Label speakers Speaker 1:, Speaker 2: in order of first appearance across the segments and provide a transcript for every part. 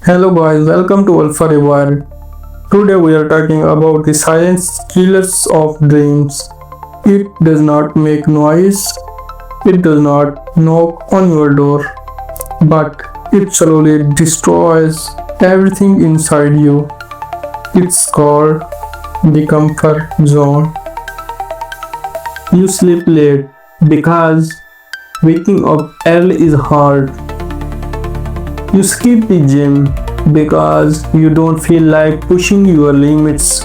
Speaker 1: Hello guys, welcome to 𝗲𝗴𝗹𝗶𝘀𝗵. Today we are talking about the silent killers of dreams. It does not make noise, it does not knock on your door, but it slowly destroys everything inside you. It's called the comfort zone. You sleep late because waking up early is hard. You skip the gym because you don't feel like pushing your limits.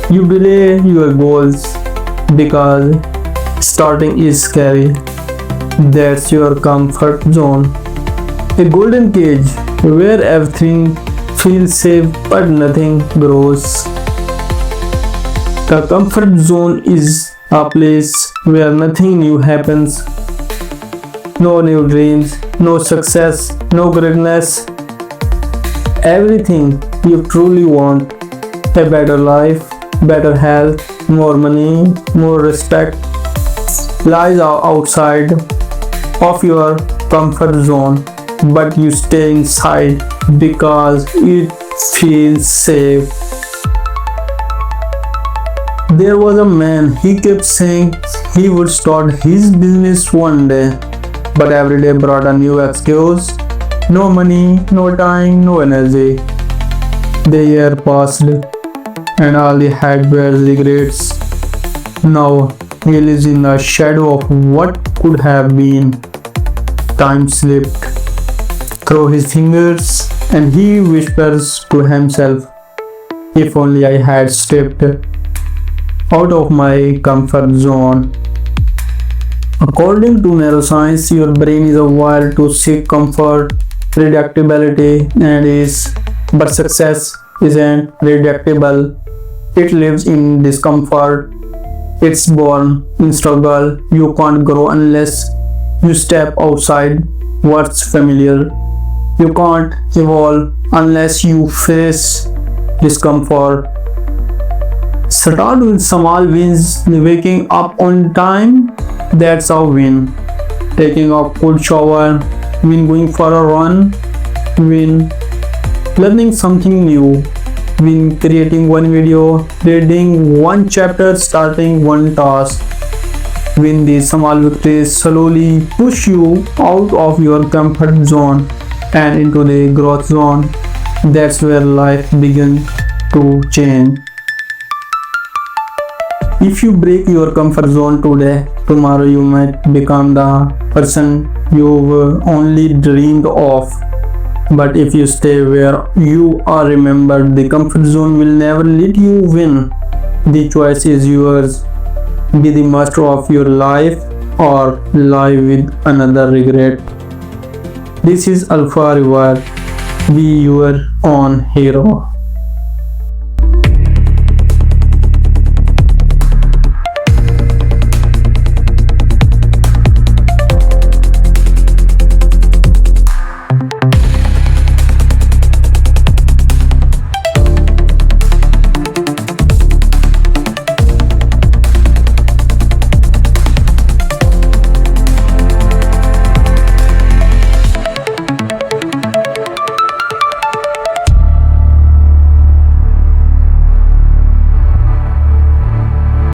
Speaker 1: You delay your goals because starting is scary. That's your comfort zone. A golden cage where everything feels safe but nothing grows. The comfort zone is a place where nothing new happens. No new dreams, no success, no greatness. Everything you truly want, a better life, better health, more money, more respect, lies outside of your comfort zone, but you stay inside because it feels safe. There was a man, he kept saying he would start his business one day, but every day brought a new excuse. No money, no time, no energy. The year passed and all he had were regrets. Now he lives in the shadow of what could have been. Time slipped through his fingers and he whispers to himself, if only I had stepped out of my comfort zone. According to neuroscience, your brain is wired to seek comfort, predictability, and ease. But success isn't predictable. It lives in discomfort. It's born in struggle. You can't grow unless you step outside what's familiar. You can't evolve unless you face discomfort. Start with small wins, waking up on time, that's a win. Taking a cold shower, win. Going for a run, win. Learning something new, win. Creating one video, reading one chapter, starting one task, win. These small victories slowly push you out of your comfort zone and into the growth zone. That's where life begins to change. If you break your comfort zone today, tomorrow you might become the person you've only dreamed of. But if you stay where you are, remembered, the comfort zone will never let you win. The choice is yours. Be the master of your life or live with another regret. This is 𝗲𝗴𝗹𝗶𝘀𝗵. Be your own hero.